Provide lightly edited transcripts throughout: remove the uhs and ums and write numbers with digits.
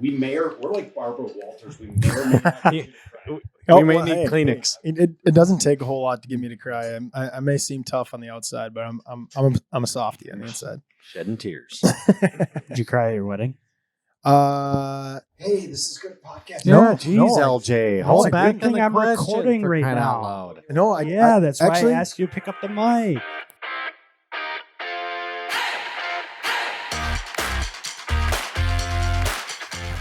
we're like Barbara Walters. We may or may not need to Oh, we may need Kleenex. It doesn't take a whole lot to get me to cry. I may seem tough on the outside, but I'm a softie on the inside. Shedding tears. Did you cry at your wedding? Hey, this is good podcast. No, Geez, no, LJ. It's Hold a back good on thing the I'm question recording for right crying now. out loud. No, Yeah, that's why actually, I asked you to pick up the mic.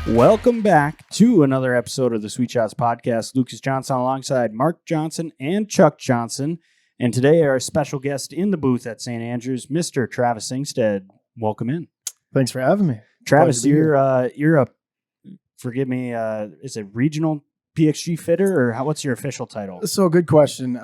Welcome back to another episode of the Sweet Shots Podcast. Lucas Johnson alongside Mark Johnson and Chuck Johnson. And today our special guest in the booth at St. Andrews, Mr. Travis Ingstad. Welcome in. Thanks for having me. Travis, Pleasure to be you're a, forgive me, is it regional PXG fitter or what's your official title? So good question.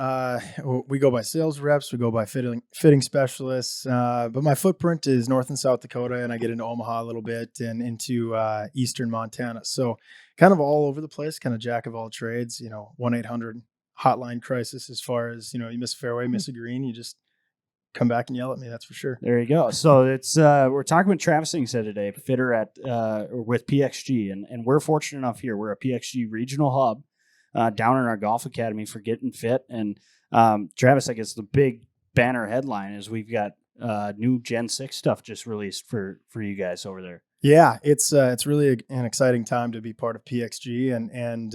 We go by sales reps, we go by fitting specialists, but my footprint is North and South Dakota, and I get into Omaha a little bit and into Eastern Montana. So kind of all over the place, kind of jack of all trades, 1-800 hotline crisis as far as, you miss a fairway, miss a green, you just come back and yell at me. That's for sure. There you go. So it's we're talking with Travis Ingstad today, fitter at with PXG, and we're fortunate enough here. We're a PXG regional hub down in our golf academy for getting fit. And Travis, I guess the big banner headline is we've got new Gen 6 stuff just released for you guys over there. Yeah, it's really an exciting time to be part of PXG, and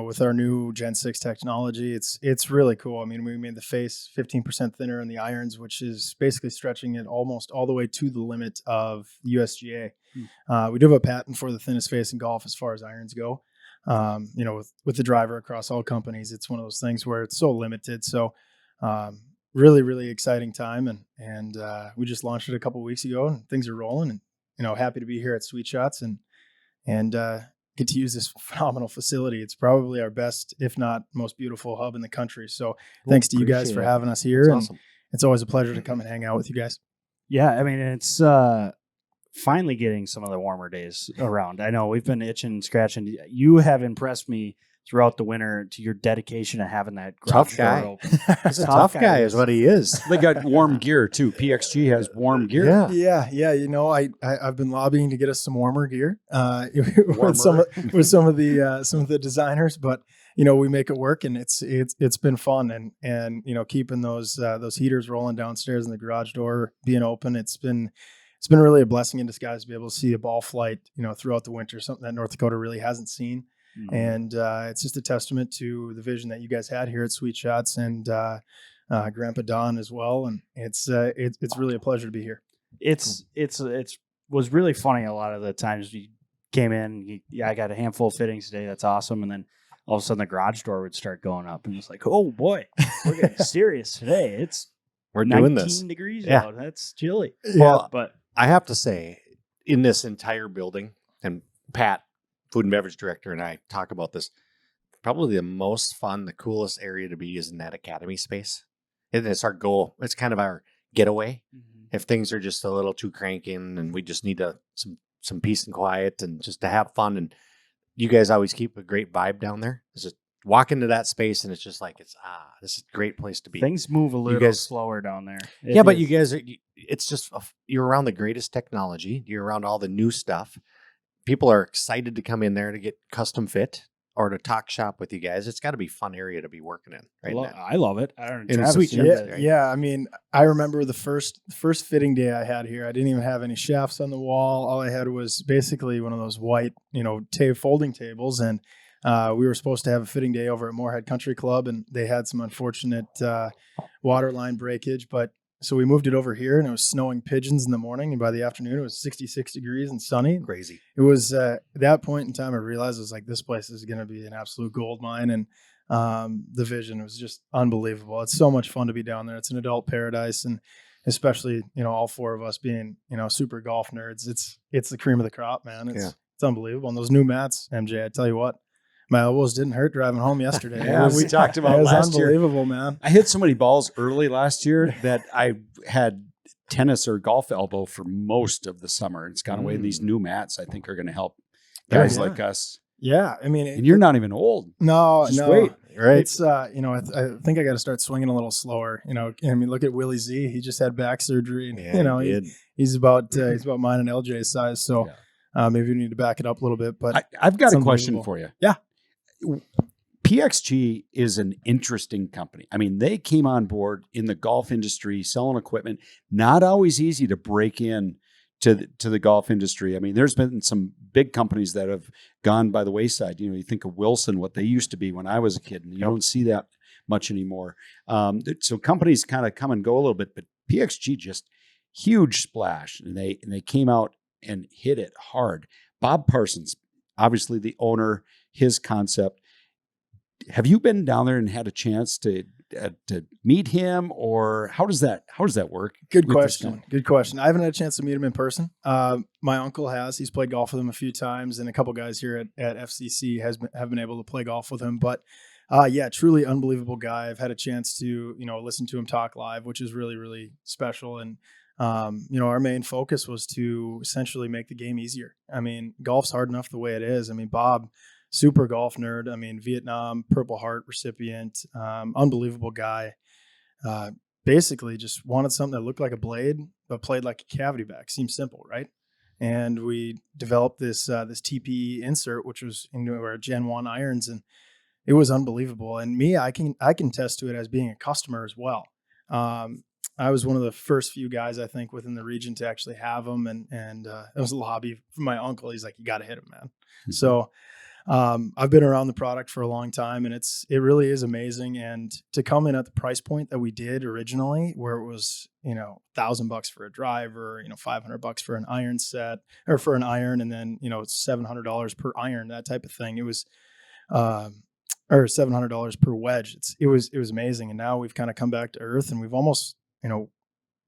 with our new Gen 6 technology, it's really cool. I mean, we made the face 15% thinner in the irons, which is basically stretching it almost all the way to the limit of the USGA. We do have a patent for the thinnest face in golf as far as irons go. With the driver across all companies, it's one of those things where it's so limited. So really, really exciting time, and we just launched it a couple of weeks ago, and things are rolling. And happy to be here at Sweet Shots and get to use this phenomenal facility. It's probably our best, if not most beautiful hub in the country. So thanks to you guys for having us here. That's and awesome. It's always a pleasure to come and hang out with you guys. Yeah, I mean, it's finally getting some of the warmer days around. I know we've been itching and scratching. You have impressed me throughout the winter to your dedication to having that Tough garage door guy. open. He's a tough guy is what he is. They got warm gear too. PXG has warm gear. Yeah. Yeah. I've been lobbying to get us some warmer gear with some of the designers, but we make it work, and it's been fun, and keeping those heaters rolling downstairs and the garage door being open. It's been really a blessing in disguise to be able to see a ball flight throughout the winter, something that North Dakota really hasn't seen. Mm-hmm. And it's just a testament to the vision that you guys had here at Sweet Shots, and Grandpa Don as well. And it's really a pleasure to be here. It's was really funny. A lot of the times we came in, I got a handful of fittings today. That's awesome. And then all of a sudden the garage door would start going up, and it's like, oh boy, we're getting serious today. We're 19 doing this. degrees Yeah. out. That's chilly. Well, But I have to say, in this entire building, and Pat, food and beverage director, and I talk about this, probably the most fun, the coolest area to be is in that academy space. And it's our goal. It's kind of our getaway. mm-hmm. If things are just a little too cranking and we just need some peace and quiet and just to have fun. And you guys always keep a great vibe down there. It's just walk into that space and it's just like, this is a great place to be. Things move a little slower down there. But you guys it's just, you're around the greatest technology. You're around all the new stuff. People are excited to come in there to get custom fit or to talk shop with you guys. It's got to be a fun area to be working in. Right I love it. I don't know. And Travis, Sweet you- Shots. Right? Yeah. I mean, I remember the first fitting day I had here. I didn't even have any shafts on the wall. All I had was basically one of those white, folding tables. And we were supposed to have a fitting day over at Moorhead Country Club, and they had some unfortunate water line breakage. But so we moved it over here, and it was snowing pigeons in the morning. And by the afternoon, it was 66 degrees and sunny. Crazy. It was at that point in time, I realized it was like, this place is going to be an absolute gold mine. And the vision was just unbelievable. It's so much fun to be down there. It's an adult paradise. And especially, all four of us being, super golf nerds, it's the cream of the crop, man. It's unbelievable. And those new mats, MJ, I tell you what, my elbows didn't hurt driving home yesterday. Yeah, we talked about it was last year. unbelievable, man. I hit so many balls early last year that I had tennis or golf elbow for most of the summer. It's gone away. These new mats, I think, are going to help guys like us. Yeah, I mean, And you're not even old. no. Wait. Right. It's I think I got to start swinging a little slower. I mean, look at Willie Z. He just had back surgery, and Yeah, he did. he's about mine and LJ's size. So Maybe we need to back it up a little bit, but I've got it's a question unbelievable. for you. Yeah. PXG is an interesting company. I mean, they came on board in the golf industry, selling equipment. Not always easy to break in to the golf industry. I mean, there's been some big companies that have gone by the wayside. You know, you think of Wilson, what they used to be when I was a kid, and you don't see that much anymore. So companies kind of come and go a little bit, but PXG just huge splash, and they came out and hit it hard. Bob Parsons, obviously the owner, his concept. Have you been down there and had a chance to meet him, or how does that work? Good with this question. company? Good question. I haven't had a chance to meet him in person. My uncle has. He's played golf with him a few times, and a couple guys here at FCC have been able to play golf with him. But yeah, truly unbelievable guy. I've had a chance to listen to him talk live, which is really, really special. And our main focus was to essentially make the game easier. I mean, golf's hard enough the way it is. I mean, Bob, super golf nerd. I mean, Vietnam Purple Heart recipient, unbelievable guy. Basically just wanted something that looked like a blade, but played like a cavity back. Seems simple, right? And we developed this TPE insert, which was into our Gen 1 irons, and it was unbelievable. And me, I can attest to it as being a customer as well. I was one of the first few guys, I think, within the region to actually have them, and it was a little hobby from my uncle. He's like, "You got to hit them, man." So I've been around the product for a long time, and it really is amazing. And to come in at the price point that we did originally, where it was, $1,000 for a driver, $500 for an iron set or for an iron, and then, $700 per iron, that type of thing. It was, or $700 per wedge. It was amazing. And now we've kind of come back to earth, and we've almost,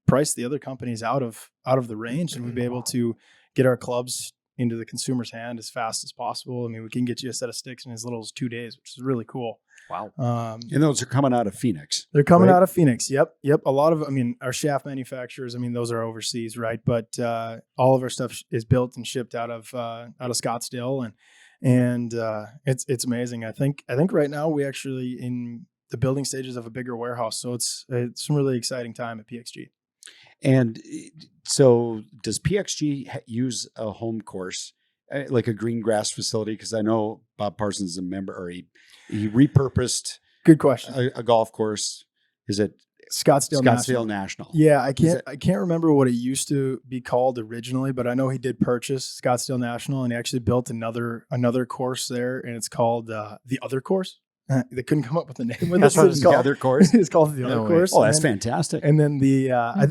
priced the other companies out of the range, and we'd be able to get our clubs into the consumer's hand as fast as possible. I mean, we can get you a set of sticks in as little as 2 days, which is really cool. Wow. And those are coming out of Phoenix. They're coming right? out of Phoenix. Yep. A lot of, our shaft manufacturers, those are overseas, right? But all of our stuff is built and shipped out of Scottsdale, and it's amazing. I think right now we actually in the building stages of a bigger warehouse, so it's some really exciting time at PXG. And so does PXG use a home course, like a green grass facility? Because I know Bob Parsons is a member, or he repurposed. Good question. A golf course. Is it Scottsdale National? Yeah, I can't remember what it used to be called originally, but I know he did purchase Scottsdale National, and he actually built another course there, and it's called the Other Course. They couldn't come up with a name with That's it. what it's called. The Other Course. It's called the Other Course. Oh, that's fantastic. And then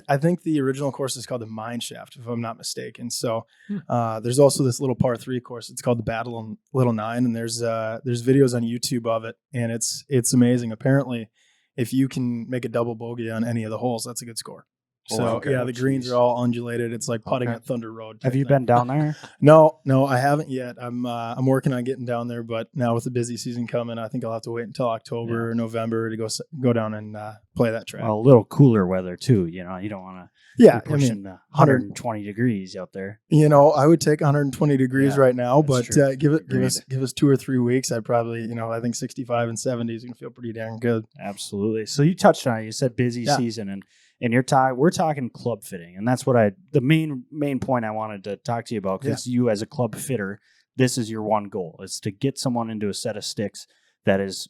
I think the original course is called the Mine Shaft, if I'm not mistaken. So there's also this little par 3 course. It's called the Battle on Little Nine, and there's videos on YouTube of it, and it's amazing. Apparently, if you can make a double bogey on any of the holes, that's a good score. So the greens are all undulated. It's like putting at Thunder Road. Have you been down there? No, I haven't yet. I'm working on getting down there, but now with the busy season coming, I think I'll have to wait until October or November to go down and play that track. Well, a little cooler weather too. You don't want to pushing the 120 degrees out there. I would take 120 degrees right now, but give us 2 or 3 weeks. I'd probably, I think 65 and 70 is going to feel pretty darn good. Absolutely. So you touched on it. You said busy season, and we're talking club fitting, and that's what the main point I wanted to talk to you about, because you as a club fitter, this is your one goal, is to get someone into a set of sticks that is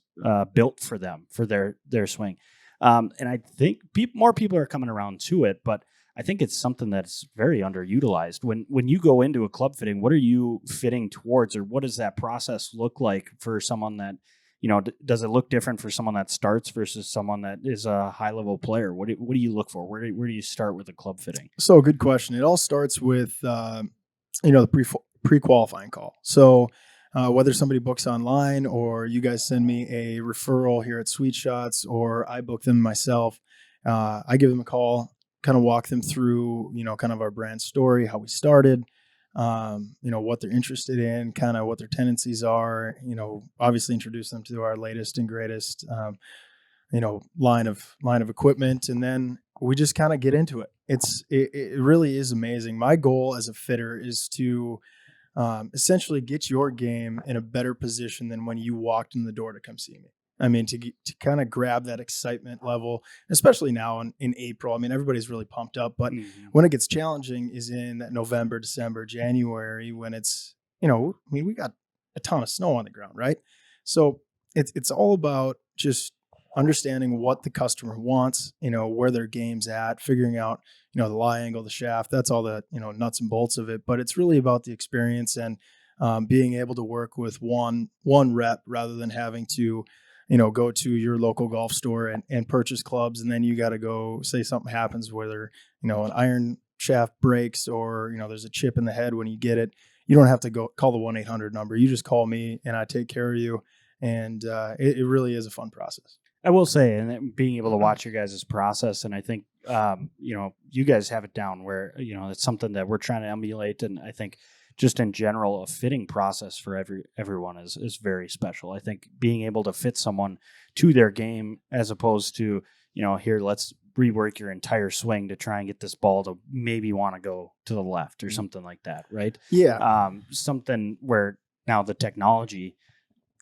built for them, for their swing. And I think more people are coming around to it, but I think it's something that's very underutilized. When you go into a club fitting, what are you fitting towards, or what does that process look like for someone that, does it look different for someone that starts versus someone that is a high-level player? What do you look for? Where do you start with a club fitting? So good question. It all starts with, the pre-qualifying call. So whether somebody books online or you guys send me a referral here at Sweet Shots, or I book them myself, I give them a call, kind of walk them through, kind of our brand story, how we started, what they're interested in, kind of what their tendencies are, obviously introduce them to our latest and greatest, line of equipment. And then we just kind of get into it. It really is amazing. My goal as a fitter is to essentially get your game in a better position than when you walked in the door to come see me. I mean, to kind of grab that excitement level, especially now in April. I mean, everybody's really pumped up, but when it gets challenging is in that November, December, January, when it's, I mean, we got a ton of snow on the ground, right? So it's all about just understanding what the customer wants, where their game's at, figuring out, the lie angle, the shaft, that's all the, nuts and bolts of it. But it's really about the experience and being able to work with one rep rather than having to, go to your local golf store and purchase clubs. And then you got to go, say something happens, whether, an iron shaft breaks or, there's a chip in the head when you get it. You don't have to go call the 1-800 number. You just call me and I take care of you. And it really is a fun process. I will say, and being able to watch your guys' process, and I think, you guys have it down where, it's something that we're trying to emulate. And I think just in general, a fitting process for everyone is very special. I think being able to fit someone to their game as opposed to, here, let's rework your entire swing to try and get this ball to maybe want to go to the left or something like that, right? Yeah. Something where now the technology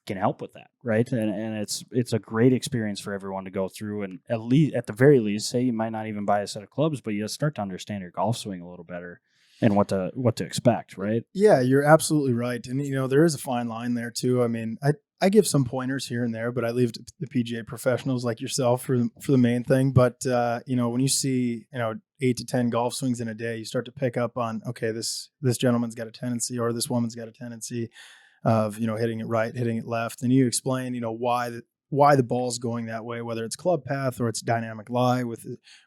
can help with that, right? And it's a great experience for everyone to go through, and at the very least, say you might not even buy a set of clubs, but you start to understand your golf swing a little better and what to expect, right? Yeah, you're absolutely right. And there is a fine line there too. I mean, I give some pointers here and there, but I leave the PGA professionals like yourself for the main thing. But when you see 8 to 10 golf swings in a day, you start to pick up on, okay, this gentleman's got a tendency, or this woman's got a tendency of hitting it right, hitting it left, and you explain why the ball's going that way, whether it's club path or it's dynamic lie,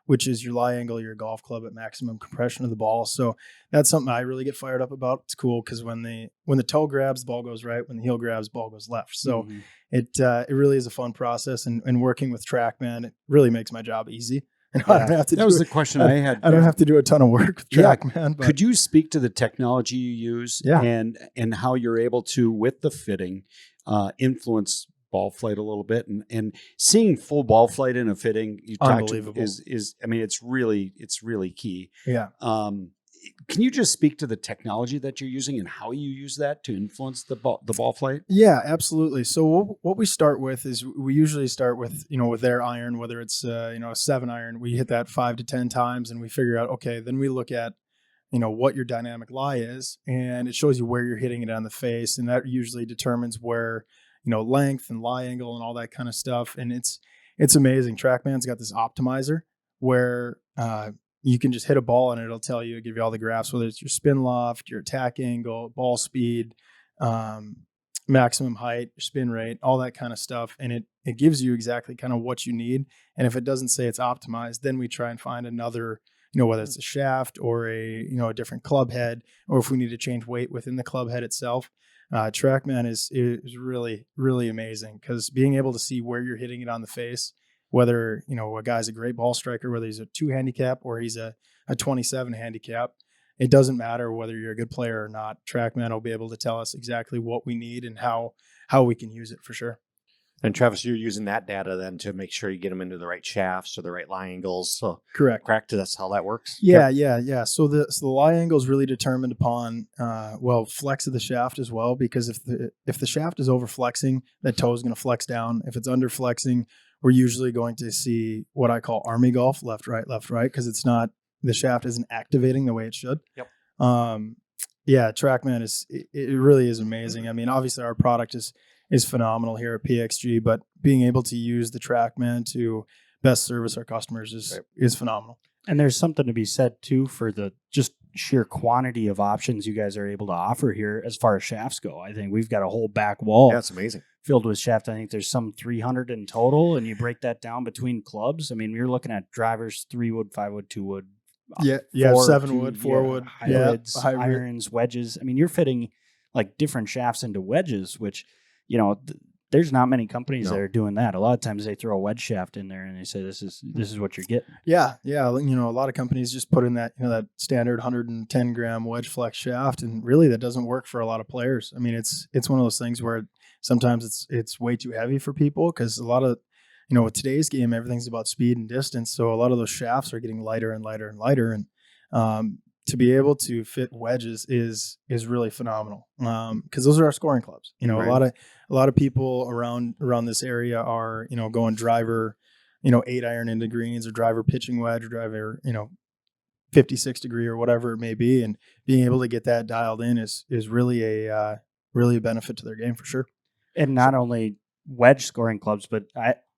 which is your lie angle, your golf club at maximum compression of the ball. So that's something I really get fired up about. It's cool because when the toe grabs, the ball goes right. When the heel grabs, the ball goes left. So it really is a fun process, and working with TrackMan, it really makes my job easy. And I don't have to. That was the question I had. I don't have to do a ton of work with TrackMan. But could you speak to the technology you use Yeah. and how you're able to, with the fitting, influence ball flight a little bit, and seeing full ball flight in a fitting Unbelievable. is I mean, it's really key. Yeah. Can you just speak to the technology that you're using and how you use that to influence the ball flight? Yeah, absolutely. So what we start with is we usually start with, with their iron, whether it's, a 7 iron, we hit that 5 to 10 times and we figure out, okay, then we look at, what your dynamic lie is, and it shows you where you're hitting it on the face. And that usually determines where, length and lie angle and all that kind of stuff. And it's amazing. TrackMan's got this optimizer where, you can just hit a ball and it'll tell you, give you all the graphs, whether it's your spin loft, your attack angle, ball speed, maximum height, your spin rate, all that kind of stuff. And it gives you exactly kind of what you need. And if it doesn't say it's optimized, then we try and find another, whether it's a shaft or a different club head, or if we need to change weight within the club head itself. TrackMan is really, really amazing because being able to see where you're hitting it on the face, whether, a guy's a great ball striker, whether he's a 2 handicap or he's a 27 handicap, it doesn't matter whether you're a good player or not. TrackMan will be able to tell us exactly what we need and how we can use it for sure. And Travis, you're using that data then to make sure you get them into the right shafts or the right lie angles. So Correct. That's how that works. Yeah. So the lie angle is really determined upon flex of the shaft as well, because if the shaft is over flexing, that toe is going to flex down. If it's under flexing, we're usually going to see what I call army golf, left, right, because it's not, the shaft isn't activating the way it should. Yep. TrackMan it really is amazing. I mean, obviously our product is phenomenal here at PXG, but being able to use the TrackMan to best service our customers is phenomenal. And there's something to be said too for the just sheer quantity of options you guys are able to offer here as far as shafts go. I think we've got a whole back wall. Yeah, it's amazing. Filled with shaft. I think there's some 300 in total, and you break that down between clubs. I mean, you're looking at drivers, 3-wood, 5-wood, 2-wood. 7-wood, 4-wood, hybrids, irons, wedges. I mean, you're fitting like different shafts into wedges, which, there's not many companies that are doing that. A lot of times they throw a wedge shaft in there and they say, this is what you're getting. Yeah. A lot of companies just put in that, that standard 110 gram wedge flex shaft. And really that doesn't work for a lot of players. I mean, it's one of those things where sometimes it's way too heavy for people because a lot of, with today's game, everything's about speed and distance. So a lot of those shafts are getting lighter and lighter and lighter. And, to be able to fit wedges is really phenomenal. Because those are our scoring clubs. You know, Right. a lot of people around this area are, you know, going driver, you know, 8-iron into greens, or driver pitching wedge, or driver, you know, 56 degree or whatever it may be, and being able to get that dialed in is really a benefit to their game for sure. And not only wedge scoring clubs, but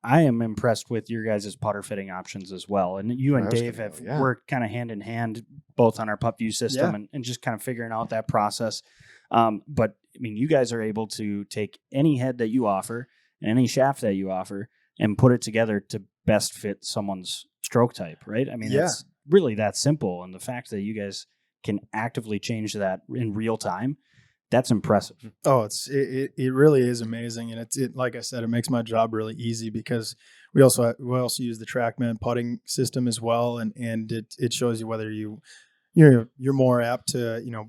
I am impressed with your guys' putter fitting options as well. And you and I was Dave gonna have go, yeah. worked kind of hand in hand, both on our putt view system Yeah. and just kind of figuring out that process. But I mean, you guys are able to take any head that you offer and any shaft that you offer and put it together to best fit someone's stroke type, right? I mean, Yeah. it's really that simple. And the fact that you guys can actively change that in real time, that's impressive. Oh, it really is amazing, and it like I said, it makes my job really easy because we also use the TrackMan putting system as well, and it shows you whether you're more apt to, you know,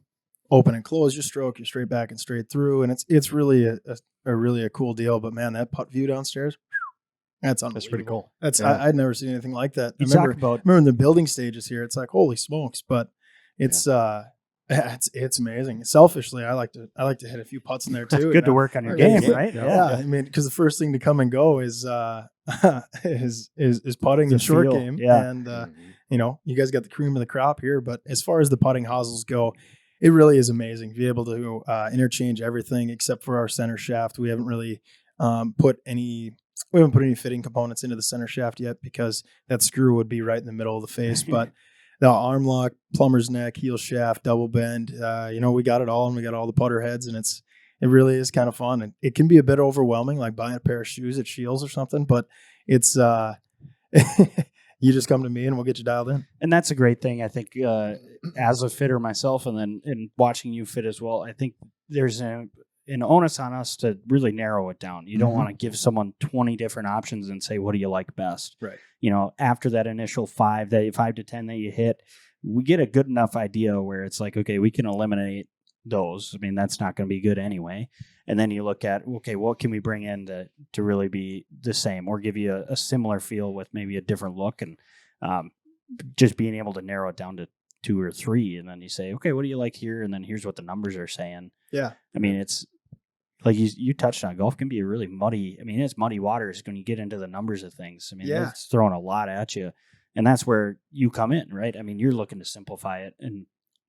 open and close your stroke, you're straight back and straight through, and it's really a really a cool deal. But man, that putt view downstairs, that's unbelievable. That's pretty cool. That's Yeah. I'd never seen anything like that. You I talk about remember in the building stages here, it's like holy smokes, but it's it's amazing. Selfishly, I like to hit a few putts in there too. it's good to work on your Yeah. game, right? Yeah, I mean, because the first thing to come and go is putting The the short feel, game, yeah. and Mhm. you know, you guys got the cream of the crop here. But as far as the putting hosels go, it really is amazing to be able to interchange everything except for our center shaft. We haven't really put any fitting components into the center shaft yet because that screw would be right in the middle of the face. But the arm lock, plumber's neck, heel shaft, double bend, you know, we got it all, and we got all the putter heads, and it really is kind of fun. And it can be a bit overwhelming, like buying a pair of shoes at Shields or something, but it's you just come to me and we'll get you dialed in. And that's a great thing. I think as a fitter myself, and then in watching you fit as well, I think there's an onus on us to really narrow it down. You don't Mhm. want to give someone 20 different options and say, what do you like best? Right. You know, after that initial 5 to 10 that you hit, we get a good enough idea where it's like, okay, we can eliminate those. I mean, that's not going to be good anyway. And then you look at, okay, what can we bring in to really be the same or give you a similar feel with maybe a different look, and just being able to narrow it down to 2 or 3. And then you say, okay, what do you like here? And then here's what the numbers are saying. Yeah. I mean, it's like you touched on, golf can be a really muddy. I mean, it's muddy waters when you get into the numbers of things. I mean, Yeah. it's throwing a lot at you. And that's where you come in, right? I mean, you're looking to simplify it, and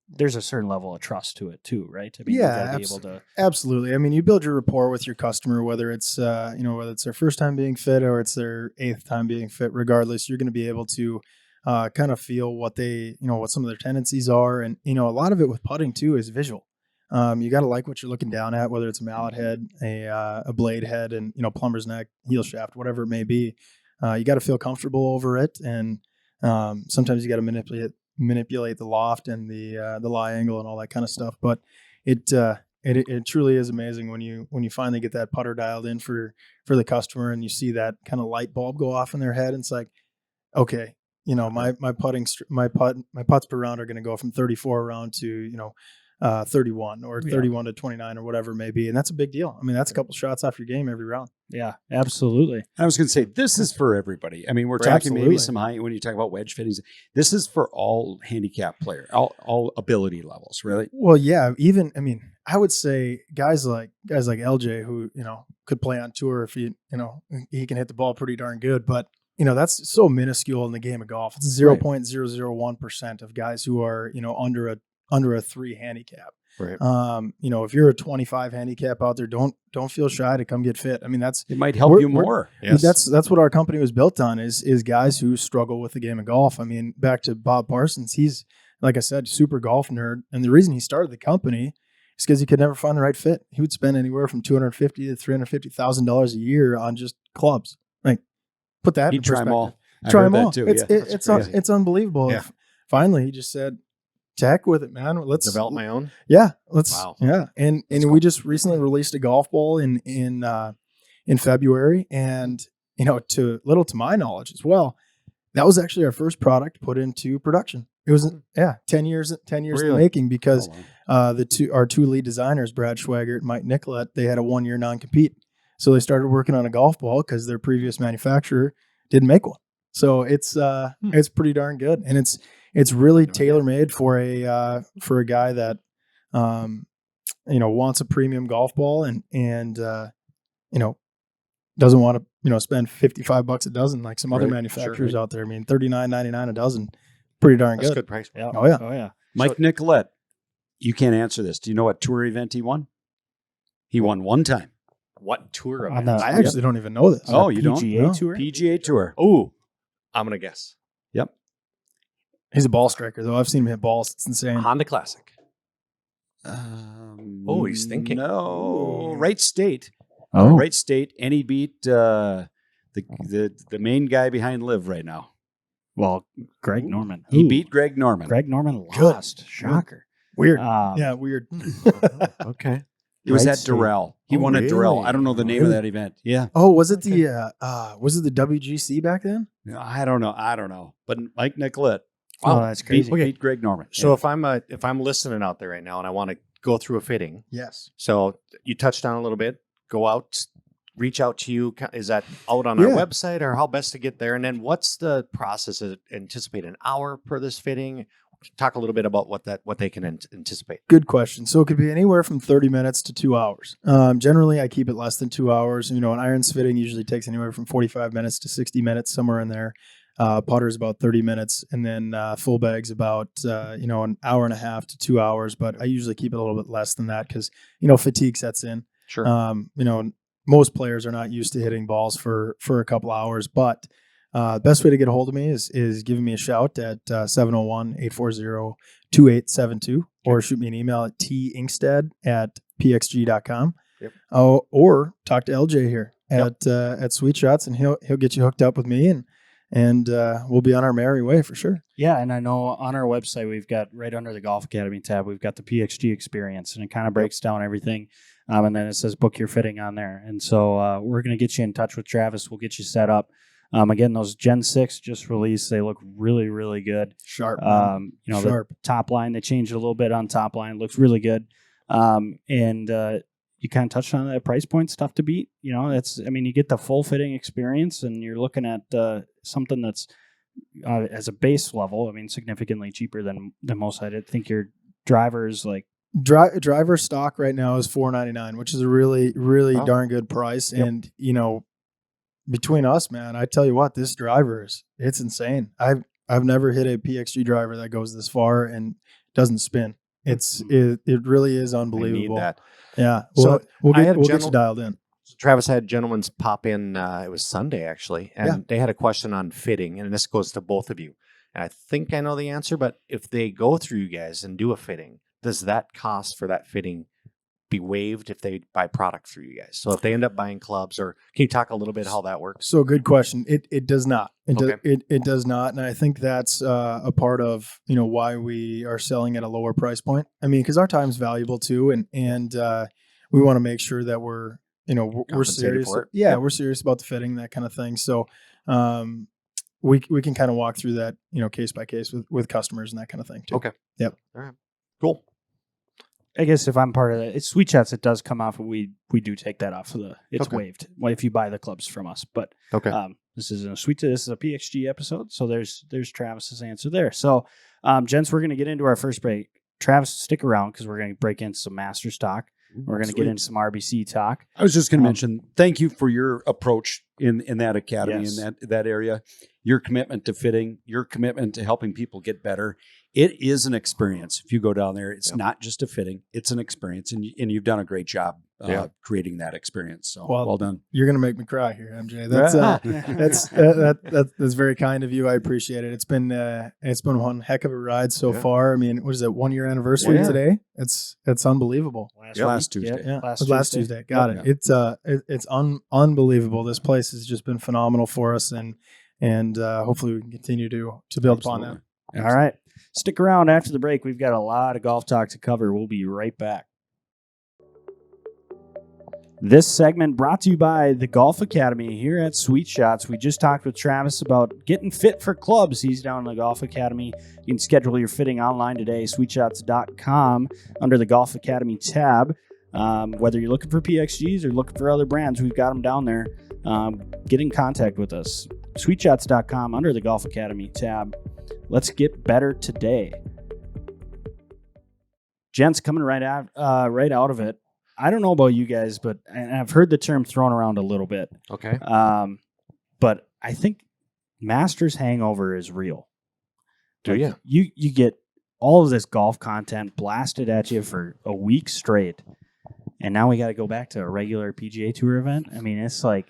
there's a certain level of trust to it too, right? I mean, Yeah, you got to be able to. Absolutely. I mean, you build your rapport with your customer, whether it's whether it's their first time being fit or it's their 8th time being fit. Regardless, you're going to be able to kind of feel what what some of their tendencies are, and a lot of it with putting too is visual. You got to like what you're looking down at, whether it's a mallet head, a blade head, and plumber's neck, heel shaft, whatever it may be. You got to feel comfortable over it, and sometimes you got to manipulate the loft and the lie angle and all that kind of stuff. But it truly is amazing when you finally get that putter dialed in for the customer, and you see that kind of light bulb go off in their head, and it's like, okay, my putts per round are going to go from 34 around to 31 or 31 to 29 or whatever it may be, and that's a big deal. I mean, that's a couple shots off your game every round. Yeah, absolutely. I was going to say, this is for everybody. I mean, we're talking maybe some high, when you talk about wedge fittings, this is for all handicap player, all ability levels, really. Well, yeah, even, I mean, I would say guys like LJ who, could play on tour if he can hit the ball pretty darn good, but that's so minuscule in the game of golf. It's 0.001% of guys who are, under a 3 handicap. Right. If you're a 25 handicap out there, don't feel shy to come get fit. I mean, it might help you more. Yes. That's what our company was built on is guys who struggle with the game of golf. I mean, back to Bob Parsons, he's, like I said, super golf nerd. And the reason he started the company is because he could never find the right fit. He would spend anywhere from $250,000 to $350,000 a year on just clubs. Like, put that in perspective. Try them all. Try them all. Too. It's unbelievable. Yeah. Finally, he just said, "To heck with it, man. Let's develop my own." Yeah, let's. Wow. Yeah, and Cool. we just recently released a golf ball in February, and to my knowledge as well, that was actually our first product put into production. It was 10 years in the Really? making, because Oh, wow. our two lead designers, Brad Schwagert and Mike Nicolette, they had a 1-year non-compete, so they started working on a golf ball because their previous manufacturer didn't make one. So it's pretty darn good, and it's really tailor made for a guy that wants a premium golf ball and doesn't want to spend $55 a dozen like some other Right, manufacturers sure. out there. I mean, $39.99 a dozen, pretty darn That's a good. good price. Yeah. Oh yeah. Oh yeah. Mike Nicolette, you can't answer this. Do you know what tour event he won? He won one time. What tour On event? the- I actually don't even know this. Oh, you don't? PGA No. tour. PGA Tour. Oh, I'm gonna guess Yep. He's a ball striker though. I've seen him hit balls. It's insane. Honda Classic. Oh, he's thinking. No, right state. Oh. Right state, and he beat the main guy behind Liv right now. Well, Greg Norman. He Ooh. beat Greg Norman. Greg Norman Good. lost. Shocker. Weird. Um, Yeah, weird. Okay. It was Right at state. Durrell. He Oh, won at Durrell. really? I don't know the name of that event. Yeah, Oh, was it the WGC back then? I don't know. But Mike Nicolette Oh, that's crazy. beat Greg Norman. So if I'm listening out there right now and I want to go through a fitting, Yes. so you touched on a little bit. Go out, reach out to you. Is that out on our Yeah. website, or how best to get there? And then what's the process? Is it anticipate an hour per this fitting? Talk a little bit about what they can anticipate. Good question. So it could be anywhere from 30 minutes to 2 hours. Generally, I keep it less than 2 hours. An irons fitting usually takes anywhere from 45 minutes to 60 minutes, somewhere in there. Putter's about 30 minutes, and then full bag's about an hour and a half to 2 hours. But I usually keep it a little bit less than that because fatigue sets in. Sure. Most players are not used to hitting balls for a couple hours, but best way to get a hold of me is giving me a shout at 701-840-2872 or shoot me an email at ingstad@pxg.com. Yep. Or talk to LJ here at Sweet Shots, and he'll get you hooked up with me, and we'll be on our merry way for sure. Yeah, and I know on our website we've got right under the Golf Academy tab, we've got the PXG experience, and it kind of breaks down everything. And then it says book your fitting on there. And so we're going to get you in touch with Travis. We'll get you set up. Again, those Gen 6 just released. They look really, really good. Sharp. The Sharp. top line, they changed it a little bit on top line. Looks really good. And you kind of touched on that price point, tough to beat. You get the full fitting experience, and you're looking at something that's as a base level, significantly cheaper than most. I think your drivers like Driver stock right now is $499, which is a really, really Wow. darn good price. Yep. And between us, man, I tell you what, this driver it's insane. I've never hit a PXG driver that goes this far and doesn't spin. It really is I unbelievable. need that. Yeah. So We'll I had a get you general- dialed in. So Travis had gentlemen's pop in. It was Sunday actually, and Yeah. they had a question on fitting, and this goes to both of you. And I think I know the answer, but if they go through you guys and do a fitting, does that cost for that fitting be waived if they buy product through you guys? So if they end up buying clubs, or can you talk a little bit how that works? So good question. It does not. Okay. It does not, and I think that's a part of why we are selling at a lower price point. Because our time's valuable too, and we want to make sure that we're we're Compensated serious. for it. Yeah, Yep. we're serious about the fitting, that kind of thing. So we can kind of walk through that case by case with customers and that kind of thing too. Okay. Yep. All right. Cool. I guess if I'm part of that, it's Sweet Shots. It does come off, and we do take that off of it's Okay. waived if you buy the clubs from us. But Okay. this is this is a PXG episode, so there's Travis's answer there. So, gents, we're going to get into our first break. Travis, stick around because we're going to break into some Masters talk. We're going to get into some RBC talk. I was just going to mention, thank you for your approach in that academy, Yes. in that area, your commitment to fitting, your commitment to helping people get better. It is an experience. If you go down there, it's not just a fitting; it's an experience, and you've done a great job creating that experience. So well done. You're gonna make me cry here, MJ. That's very kind of you. I appreciate it. It's been one heck of a ride so far. What is it? 1 year anniversary today? It's unbelievable. Last Tuesday. Yeah, last Tuesday. Got it. It's unbelievable. This place has just been phenomenal for us, and hopefully we can continue to build upon that. All right. Stick around after the break. We've got a lot of golf talk to cover. We'll be right back. This segment brought to you by the Golf Academy here at Sweet Shots. We just talked with Travis about getting fit for clubs. He's down in the Golf Academy. You can schedule your fitting online today, sweetshots.com, under the Golf Academy tab. Whether you're looking for PXGs or looking for other brands, we've got them down there. Get in contact with us. Sweetshots.com under the Golf Academy tab. Let's get better today. Gents, coming right out of it. I don't know about you guys, but and I've heard the term thrown around a little bit. Okay. But I think Masters hangover is real. Do Like, you? You get all of this golf content blasted at you for a week straight, and now we got to go back to a regular PGA Tour event. I mean, it's like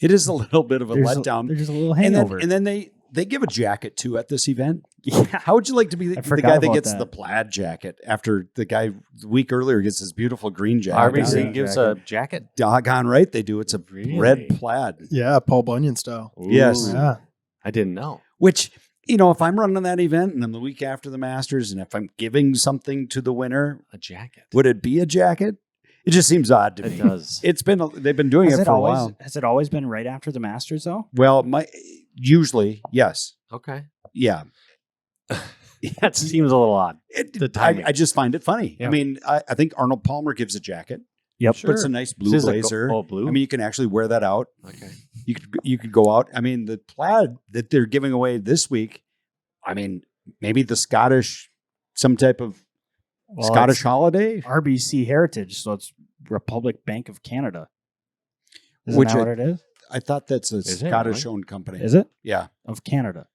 It is a little bit of a letdown. There's a little And hangover. then they give a jacket too at this event. Yeah. How would you like to be the forgot guy that about gets that. the plaid jacket after the guy the week earlier gets his beautiful green jacket? RBC Yeah. gives a jacket. Doggone right they do. It's a Really? red plaid. Yeah, Paul Bunyan style. Yes. Yeah. I didn't know. Which, if I'm running that event and I'm the week after the Masters and if I'm giving something to the winner, A jacket. would it be a jacket? It just seems odd to me. It does. They've been doing it for a while. Has it always been right after the Masters though? Well, usually, yes. Okay. Yeah. That seems a little odd. The timing. I just find it funny. Yeah. I mean, I think Arnold Palmer gives a jacket. Yep. But it's a nice blue This is a blazer. blue? I mean, you can actually wear that out. Okay. You could go out. I mean, the plaid that they're giving away this week. I mean, maybe the Scottish, some type of Well, Scottish it's holiday, RBC Heritage, so it's Republic Bank of Canada. Isn't Which that I- what it is? I thought that's a Is it Scottish-owned company. Is it? Yeah, Of Canada.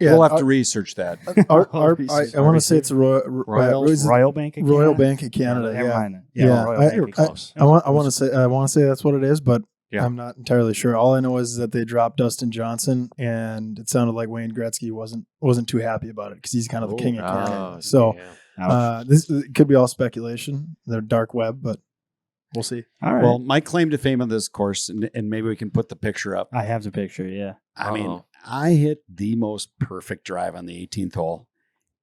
Yeah, we'll have to research that. I want to say it's a Royal Bank of Royal Canada? Bank of Canada. Never Yeah, mind then. Yeah, Royal I- Bank of I- Canada. I want to say that's what it is, but Yeah. I'm not entirely sure. All I know is that they dropped Dustin Johnson, and it sounded like Wayne Gretzky wasn't too happy about it because he's kind of the king of Canada. So Ouch. this could be all speculation. They're dark web, but we'll see. All right. Well, my claim to fame of this course, and maybe we can put the picture up. I have the picture, yeah. I mean, Uh-oh. I hit the most perfect drive on the 18th hole,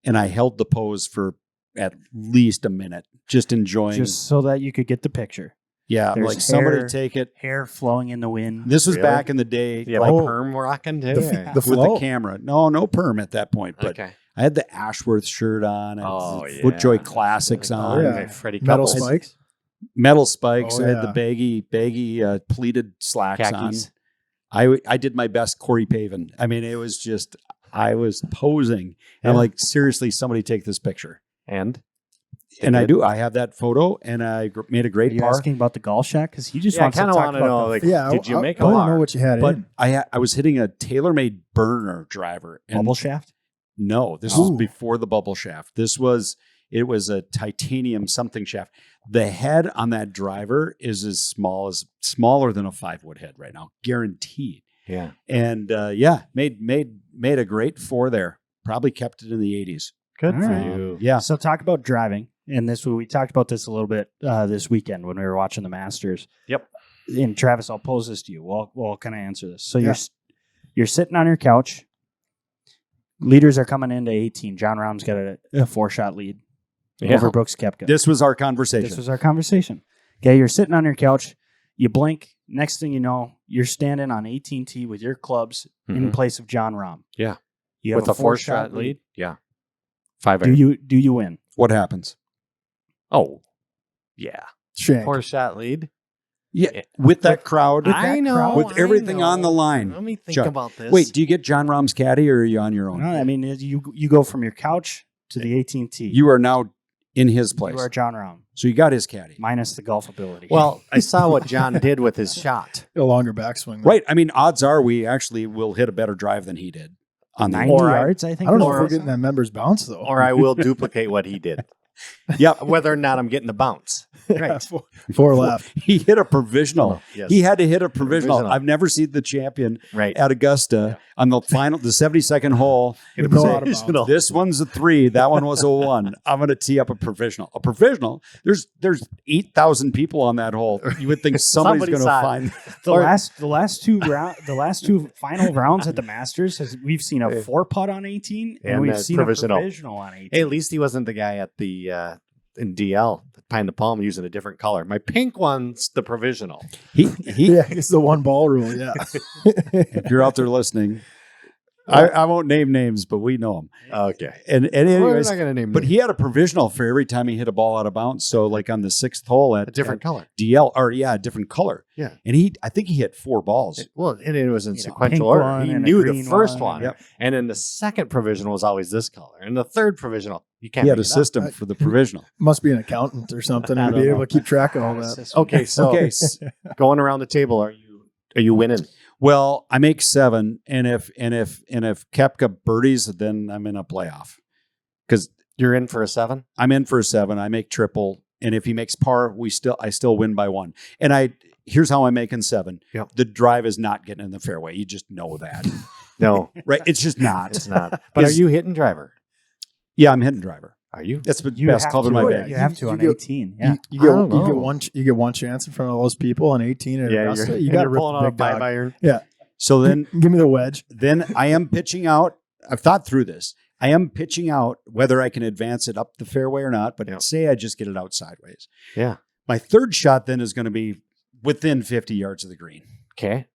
and I held the pose for at least a minute, just enjoying. Just so that you could get the picture. yeah, there's like somebody hair- take it. Hair flowing in the wind. This was Really? back in the day, Yeah, like like perm rocking too. The with flow. the camera. No perm at that point, but okay. I had the Ashworth shirt on. I had Oh, the yeah. FootJoy Classics Oh, on. yeah. Freddie Metal Couples. spikes. Metal spikes. Oh, I had yeah. the baggy pleated slacks Khakis. on. I did my best Corey Pavin. I mean, it was just I was posing. And I'm Yeah. like, seriously, somebody take this picture. And And I did? do. I have that photo, and I made a Are great you par. asking about the golf shack? Because he just Yeah, I wants to kind of talk want to about know, the like, Yeah, did you make a I want to par? know what you had But in. I was hitting a TaylorMade burner driver. And bubble shaft. no, this was Ooh. before the bubble shaft. It was a titanium something shaft. The head on that driver is smaller than a 5-wood head right now, guaranteed. Yeah. And made a great 4 there. Probably kept it in the 80s. Good All for right. you. Yeah. So talk about driving, and we talked about this a little bit this weekend when we were watching the Masters. Yep. And Travis, I'll pose this to you. We'll kind of answer this. So Yeah. you're sitting on your couch. Leaders are coming into 18. Jon Rahm's got a 4-shot lead over Brooks Koepka. This was our conversation. This was our conversation. Okay, you're sitting on your couch. You blink. Next thing you know, you're standing on 18T with your clubs in Mhm. place of Jon Rahm. Yeah. You have With a 4-shot lead. Yeah. 5 Do you win? What happens? Oh, yeah. Shank. 4-shot lead. Yeah, with that crowd. I know. with everything on the line. Let me think Chuck, about this. Wait, do you get Jon Rahm's caddy, or are you on your own? No, I mean, you go from your couch to the 18T. You are now in his place. You are Jon Rahm, So you got his caddy. minus the golf ability. Well, I saw what John did with his shot. A longer backswing. Right. I mean, odds are we actually will hit a better drive than he did on the 90 Or I- yards, I think. I don't know is if what we're I getting saw. that members bounce though. Or I will duplicate what he did. Yep. Whether or not I'm getting the bounce. Right. Four left. He hit a provisional. Yes. He had to hit a provisional. Provisional. I've never seen the champion Right. at Augusta on the 72nd hole. With no say, out of bounds. This one's a 3. That one was a 1. I'm going to tee up a provisional. A provisional. There's 8,000 people on that hole. You would think somebody's Somebody going to saw it. find. The last two final rounds at the Masters we've seen a 4-putt on 18 and And we've a seen provisional. a provisional on 18. Hey, at least he wasn't the guy at the in DL behind the palm using a different color. My pink one's the provisional. He Yeah, it's the one ball rule. Yeah. if you're out there listening, I won't name names, but we know him. Okay. And We're anyways, not going to name but names. he had a provisional for every time he hit a ball out of bounds. So like on the 6th hole a at different color. DL, or a different color. Yeah. And I think he hit 4 balls. Well, and it was in You know, sequential pink order. one He and a knew the green first one. one. Yep. And then the second provisional was always this color. And the third provisional, you can't He had make a it up. system for the provisional. Must be an accountant or something I to don't be know. able to keep track of all that. Okay, so Okay. going around the table, are you winning? Well, I make 7, and if Koepka birdies, then I'm in a playoff because You're in for a 7? I'm in for a 7. I make triple, and if he makes par, I still win by 1. And here's how I'm making 7. Yep. The drive is not getting in the fairway. You just know that, No, right? It's just not. it's not. But are you hitting driver? Yeah, I'm hitting driver. Are you? That's the You best have club in to. my Yeah, bag. You have to You on get- 18. Yeah. You I don't know. get one chance in front of those people on 18 at Yeah, Augusta. you're, You got to you're rip pulling the on a big 5 dog. iron. So then Give me the wedge. I am pitching out. I've thought through this. I am pitching out whether I can advance it up the fairway or not, but Yep. say I just get it out sideways. Yeah. My third shot then is going to be within 50 yards of the green, Okay.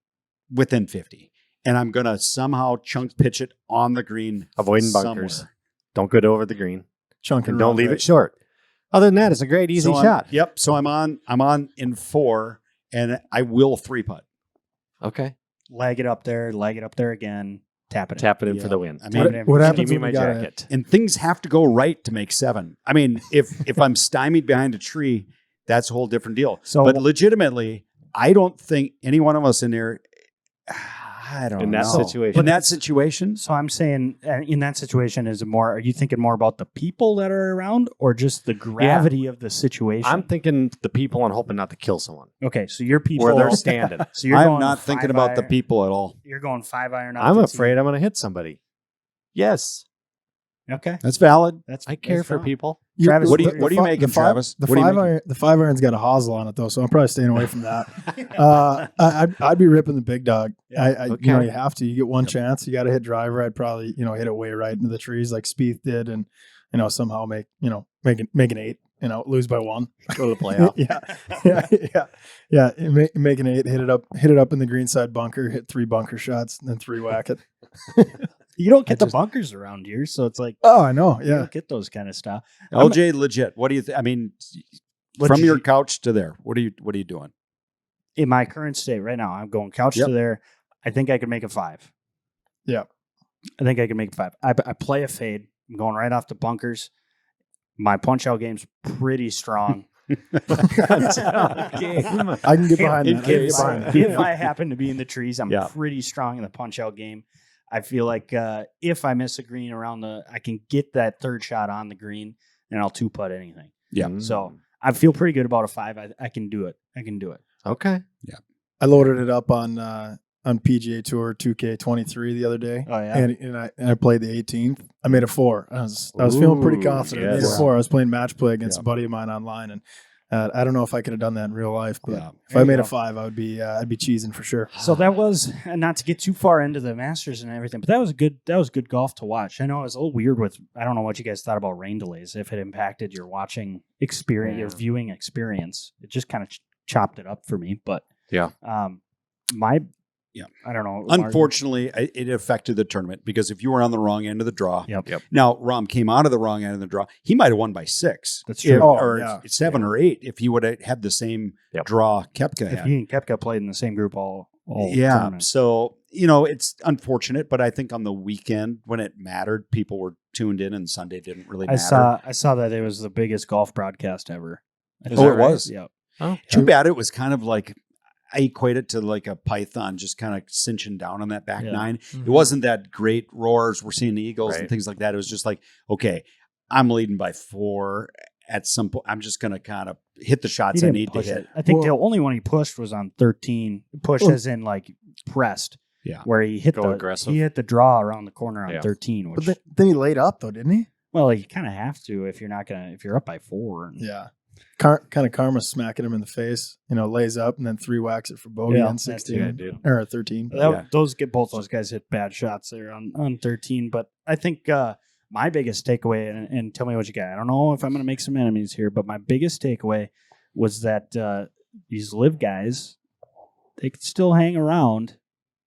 within 50. And I'm going to somehow chunk pitch it on the green. Avoiding bunkers. somewhere. Don't go over the green. Chunk And and don't run, leave right? it short. Other than that, it's a great, easy So shot. Yep. So I'm on in 4, and I will 3-putt. Okay. Leg it up there again. Tap it. Tap it in Yeah. for the win. I Tap mean, it in. What Give happens me when my we got jacket. and things have to go right to make 7. I mean, if I'm stymied behind a tree, that's a whole different deal. So But legitimately, I don't think any one of us in there, I don't In know. that situation. In that situation, So I'm saying, in that situation, are you thinking more about the people that are around, or just the gravity of the situation? I'm thinking the people and hoping not to kill someone okay. So your people, where they're standing. So you're I'm going not thinking 5 about the iron- people at all. You're going 5 iron. Up I'm to afraid I'm going to hit somebody. Yes. Okay, That's valid. that's I care that's for fine. people. Travis, What are The you fi- making, the five- Travis? The What are you 5 making? iron, the 5 iron's got a hosel on it though, so I'm probably staying away from that. I'd be ripping the big dog. Yeah. You know, Okay. you have to. You get one chance. You got to hit driver. I'd probably hit it way right into the trees like Spieth did, and somehow make an 8. Lose by 1. Go to the playoff. yeah. Make an 8. Hit it up in the greenside bunker. Hit 3 bunker shots, and then 3 whack it. You don't get the just- bunkers around here, so it's like Oh, I know. you Yeah. don't get those kind of stuff. LJ, legit. What do you think? I mean, from your couch to there, what are you doing? In my current state right now, I'm going couch Yep. to there. I think I could make a 5. Yeah. I think I can make a 5. I play a fade. I'm going right off the bunkers. My punch out game's pretty strong. I can get behind that. I can get behind that. If I happen to be in the trees, I'm Yeah. pretty strong in the punch out game. I feel like if I miss a green I can get that third shot on the green, and I'll 2-putt anything. Yeah. So I feel pretty good about a 5. I can do it. Okay. I loaded it up on PGA Tour 2K23 the other day. Oh yeah. And I played the 18th. I made a 4. I was feeling pretty Ooh, confident. I made a yes. 4. I was playing match play against Yeah. a buddy of mine online, and I don't know if I could have done that in real life, but Yeah. if There I you made go. a 5, I'd be cheesing for sure. So that was, and not to get too far into the Masters and everything, but that was good golf to watch. I know it was a little weird I don't know what you guys thought about rain delays, if it impacted your watching experience, your Yeah. viewing experience. It just kind of chopped it up for me, but Yeah. I don't know. Unfortunately, it affected the tournament because if you were on the wrong end of the draw, Yep. Now Rahm came out of the wrong end of the draw. He might have won by 6. That's true. Or yeah. 7 or 8 if he would have had the same Yep. draw Koepka If had. he and Koepka played in the same group all Yeah. tournament. So, it's unfortunate, but I think on the weekend when it mattered, people were tuned in and Sunday didn't really matter. I saw that it was the biggest golf broadcast ever. Is that right? Yeah. Oh, Too bad it was kind of like, I equate it to like a python just kind of cinching down on that back Yeah. 9. It wasn't that great roars. We're seeing the Eagles and Right. things like that. It was just like, okay, I'm leading by 4. At some point, I'm just going to kind of hit the He shots I didn't need to push hit. it. I think Well- the only one he pushed was on 13. Pushed Well- as in like pressed. Yeah. Where he hit Go aggressive. He hit the draw around the corner on Yeah. 13, which But then he laid up though, didn't he? well, you kind of have to if you're up by 4. And, Yeah. Kind of karma smacking him in the face. Lays up and then 3 whacks it for bogey Yeah, on that 16 Yeah, dude. or 13. Both those guys hit bad shots there on 13. But I think my biggest takeaway, and tell me what you got. I don't know if I'm going to make some enemies here, but my biggest takeaway was that these live guys, they could still hang around,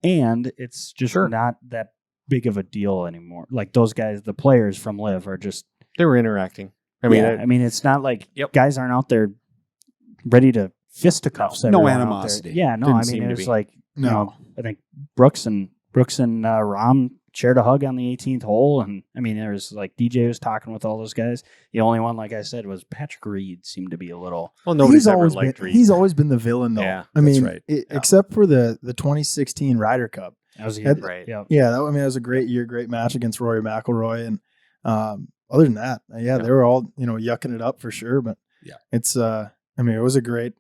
and it's just not that big of a deal anymore. Like those guys, the players from Live are just They were interacting. I mean, it's not like guys aren't out there ready to fisticuffs. No everyone out animosity. there. Yeah, no. Didn't I seem mean, to it was be. like No. you know, I think Brooks and Rahm shared a hug on the 18th hole, and I mean, there was like DJ was talking with all those guys. The only one, like I said, was Patrick Reed. Seemed to be a little. Well, nobody's ever always liked been, Reed. he's always been the villain, though. Yeah, I mean, right. except for the 2016 Ryder Cup. That was Right. Yeah. Yeah, that was a great year, great match against Rory McIlroy, and other than that, they were all yucking it up for sure. But it's I mean, it was a great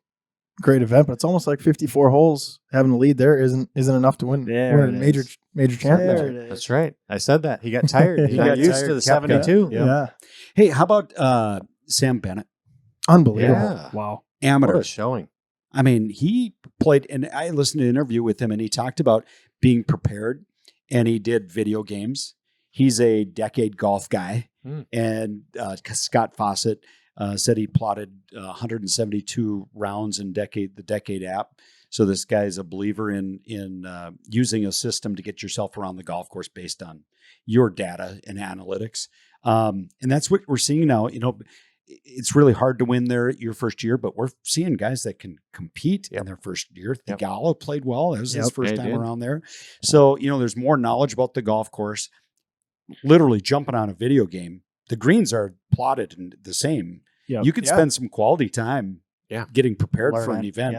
event, but it's almost like 54 holes. Having a lead there isn't enough to win a major championship. That's right. I said that. He got tired. He got got used tired, to the kept 72. Yeah. Hey, how about Sam Bennett, Unbelievable. Yeah. Wow. What amateur? a showing. I mean, he played, and I listened to an interview with him, and he talked about being prepared, and he did video games. He's a decade golf guy, and Scott Fawcett said he plotted 172 rounds in the Decade app. So this guy is a believer in using a system to get yourself around the golf course based on your data and analytics. And that's what we're seeing now. It's really hard to win there your first year, but we're seeing guys that can compete in their first year. Thigala played well. It was his first time around there. So, there's more knowledge about the golf course. Literally jumping on a video game. The greens are plotted and the same. Yep. You could spend some quality time getting prepared for an event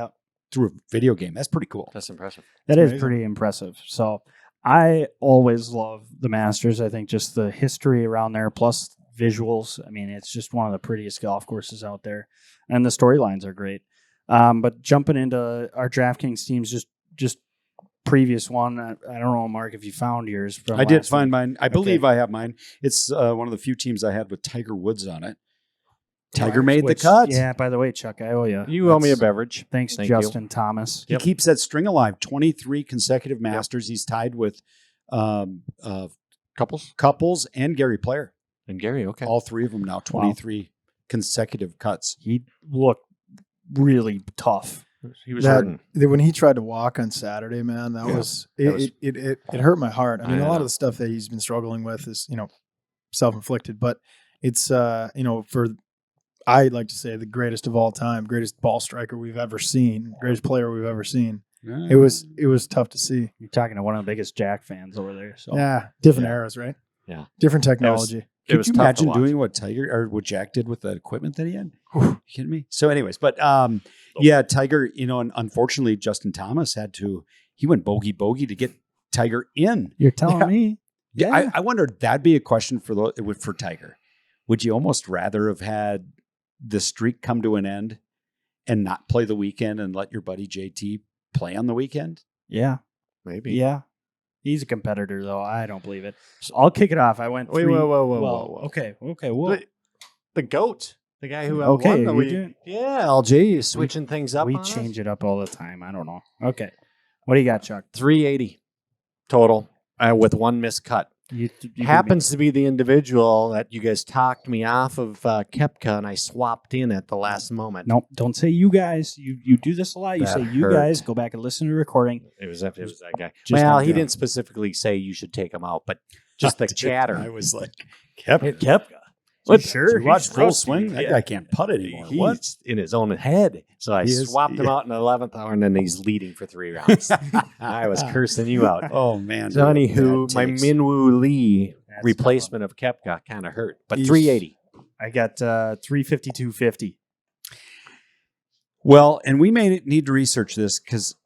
through a video game. That's pretty cool. That's impressive. That is pretty impressive. So I always love the Masters. I think just the history around there plus visuals. I mean, it's just one of the prettiest golf courses out there. And the storylines are great. But jumping into our DraftKings teams, just previous one. I don't know, Mark, if you found yours. From I did last find week. mine. I believe I have mine. It's one of the few teams I had with Tiger Woods on it. Tiger made the cut. Yeah, by the way, Chuck, I owe you. You owe me a beverage. Thanks, Thank Justin Thomas. He keeps that string alive. 23 consecutive Masters. He's tied with couples and Gary Player. And Gary, okay. All three of them now. 23 consecutive cuts. He looked really tough. He was hurting. When he tried to walk on Saturday, man, it hurt my heart. I mean, a lot of the stuff that he's been struggling with is, self-inflicted, but it's, I'd like to say the greatest of all time, greatest ball striker we've ever seen, greatest player we've ever seen. It was tough to see. You're talking to one of the biggest Jack fans over there. So different eras, right? Yeah. Different technology. Could you imagine doing what Tiger or what Jack did with that equipment that he had? You kidding me? So, anyways, but Tiger, and unfortunately, Justin Thomas he went bogey to get Tiger in. You're telling me? Yeah. I wonder that'd be a question for Tiger. Would you almost rather have had the streak come to an end and not play the weekend and let your buddy JT play on the weekend? Yeah. Maybe. Yeah. He's a competitor, though. I don't believe it. So I'll kick it off. I went Wait, three. whoa. Okay. Well, the GOAT. The guy who Okay, won the you week. do- Yeah, LG is switching things up. we on us. change it up all the time. I don't know. Okay. What do you got, Chuck? 380 total with one missed cut. You Happens to be the individual that you guys talked me off of Koepka, and I swapped in at the last moment. Nope. Don't say you guys. You do this a lot. You That say you hurt. guys. Go back and listen to the recording. It was that guy. Just Well, not he good. didn't specifically say you should take him out, but just the chatter. I was like, Koepka. What? Sure, You watch he's full rusty. swing? That Yeah. guy can't putt anymore. He's What? in his own head. So I He is- swapped him out in the 11th hour, and then he's leading for 3 rounds. I was cursing you out. Oh man. So anywho, my takes. Minwoo Lee That's replacement of Koepka kind of hurt, but Eesh. 380. I got 352.50. Well, and we may need to research this because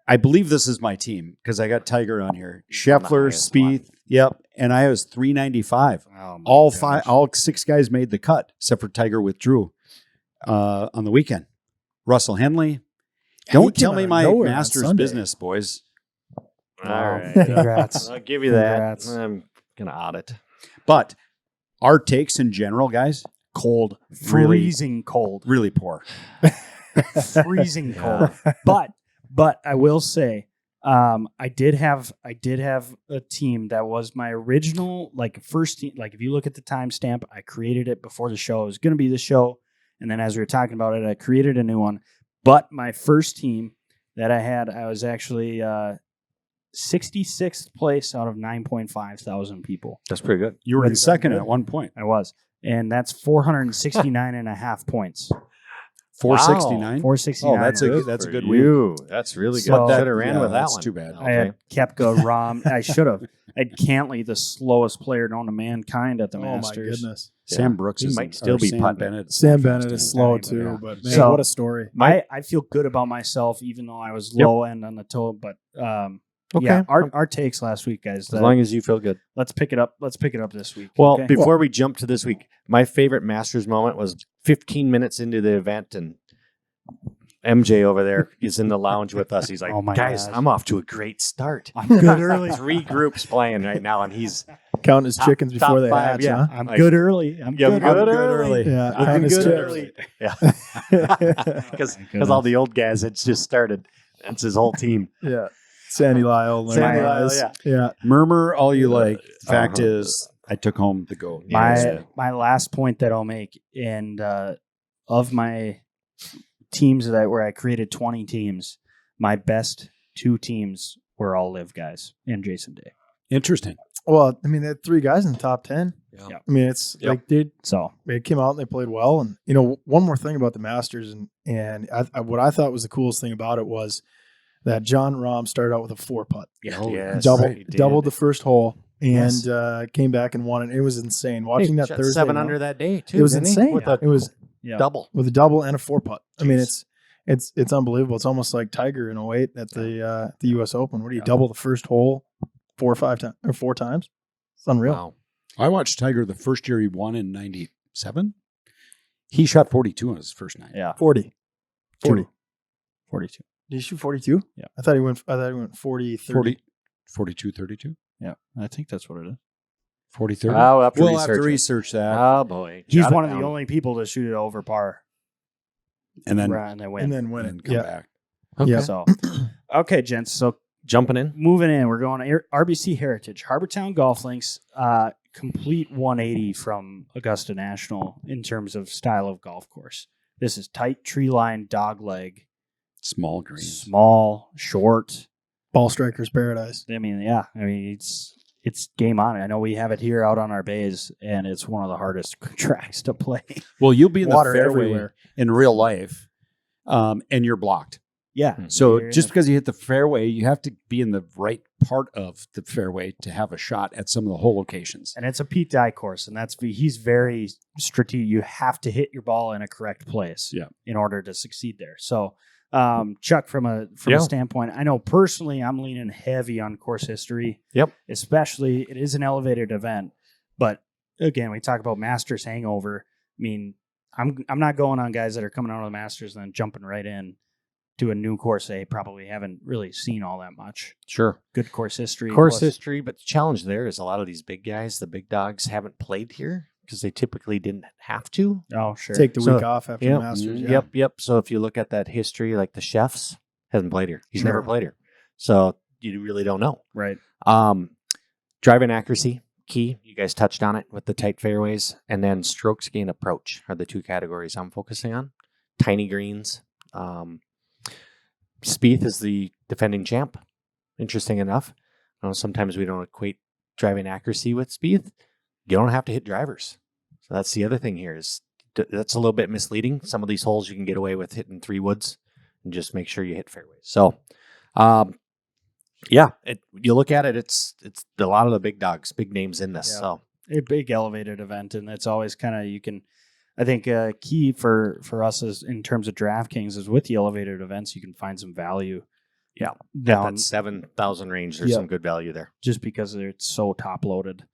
I believe this is my team because I got Tiger on here. Scheffler, highest one. Spieth, yep, and I was 395. Oh, my All gosh. five, all 6 guys made the cut except for Tiger withdrew on the weekend. Russell Henley. Yeah, Don't he came tell out me of my nowhere on Masters Sunday. business, boys. All right. Congrats. I'll give you that. Congrats. I'm going to audit. But our takes in general, guys, Cold. Really- Freezing cold. really poor. Freezing Yeah. cold. But I will say, I did have a team that was my original first team. Like if you look at the timestamp, I created it before the show. It was going to be the show, and then as we were talking about it, I created a new one. But my first team that I had, I was actually 66th place out of 9.5 thousand people. That's pretty good. You were in Pretty second good. at one point. I was. And that's 469 and a half points. 469. 469. Oh, that's Good a for good week. you. That's really good. So- Should have ran Yeah, with that that's one. too bad. I had Koepka, Rahm. I should have. I had Cantley, the slowest player known to mankind at the Oh my Masters. goodness. Sam Brooks He is might still be Sam putting it. Bennett. Sam Bennett is Fast slow anyway, too, yeah. but man, So- what a story. I feel good about myself, even though I was low end on the toe. But Okay. yeah, our takes last week, guys. As long as you feel good. Let's pick it up. Let's pick it up this week. Well, okay? before we jump to this week, my favorite Masters moment was 15 minutes into the event, and MJ over there is in the lounge with us. He's like, Oh my guys, gosh. I'm off to a great start. I'm good early. 3 groups playing right now, and he's Counting his Top- chickens top before they 5, hatch, yeah. huh? I'm Like- good early. I'm Yeah, good, good early. early. Yeah, looking counting his good chickens. early. Yeah, because all the old guys had just started. That's his whole team. Yeah. Sandy Lyle, Larry Sandy Lyle, Wise. yeah. Yeah. Murmur all you like. The fact Uh-huh. is, I took home the goat. My last point that I'll make, and of my teams where I created 20 teams, my best 2 teams were all live guys and Jason Day. Interesting. Well, I mean, they had 3 guys in the top 10. Yeah. I mean, it's Yep. like So they came out and they played well. And, you know, one more thing about the Masters, and what I thought was the coolest thing about it was that Jon Rahm started out with a 4-putt. Yes, Doubled the first hole and Yes. Came back and won it. It was insane. Watching that Thursday 7 night, under that day too. it was didn't he? insane. With a It was yeah, double. with a double and a 4-putt. I mean, Jeez. it's unbelievable. It's almost like Tiger in 08 at the U.S. Open. What do you Yeah. double the first hole 4 times? It's unreal. Wow. I watched Tiger the first year he won in 97. He shot 42 on his first night. yeah, 40. 42. Did he shoot 42? Yeah. I thought he went 40, 30. 42, 32, Yeah, I think that's what it is. 40, 30. I'll have to We'll have to research it. research that. Oh boy, He's Jot it one of the down. only people to shoot it over par. and then And they win. And then win and it. come Yeah. back. Okay. Yeah. So, okay, gents. So Jumping in. moving in, we're going to RBC Heritage, Harbour Town Golf Links. Complete 180 from Augusta National in terms of style of golf course. This is tight tree line, dog leg, Small greens. small, short. Ball striker's paradise. I mean, yeah. I mean, it's game on. I know we have it here out on our bays, and it's one of the hardest tracks to play. Well, you'll be in Water the fairway everywhere. in real life, and you're blocked. Yeah. So You're in just a- because you hit the fairway, you have to be in the right part of the fairway to have a shot at some of the hole locations. and it's a Pete Dye course, and he's very strategic. You have to hit your ball in a correct place, Yeah. in order to succeed there. So, Chuck, from a Yeah. standpoint, I know personally I'm leaning heavy on course history. Yep. Especially it is an elevated event, but again, we talk about Masters hangover. I mean, I'm not going on guys that are coming out of the Masters and then jumping right in to a new course they probably haven't really seen all that much. Sure. Good course history. Course plus- history, but the challenge there is a lot of these big guys, the big dogs, haven't played here because they typically didn't have to. Oh, sure. Take the So- week off after Yep. the Masters. Yeah. Yep. So if you look at that history, like the chefs hasn't played here. He's Sure. never played here. So you really don't know. Right. Driving accuracy, key. You guys touched on it with the tight fairways. And then strokes gain approach are the 2 categories I'm focusing on. Tiny greens. Spieth is the defending champ. Interesting enough. I know sometimes we don't equate driving accuracy with Spieth. You don't have to hit drivers. So that's the other thing here is that's a little bit misleading. Some of these holes you can get away with hitting 3 woods and just make sure you hit fairways. So, yeah, you look at it, it's a lot of the big dogs, big names in this. Yeah. So A big elevated event, and it's always kind of I think key for us is in terms of DraftKings is with the elevated events you can find some value. Yeah. down that 7,000 range, there's Yeah. some good value there. just because it's so top loaded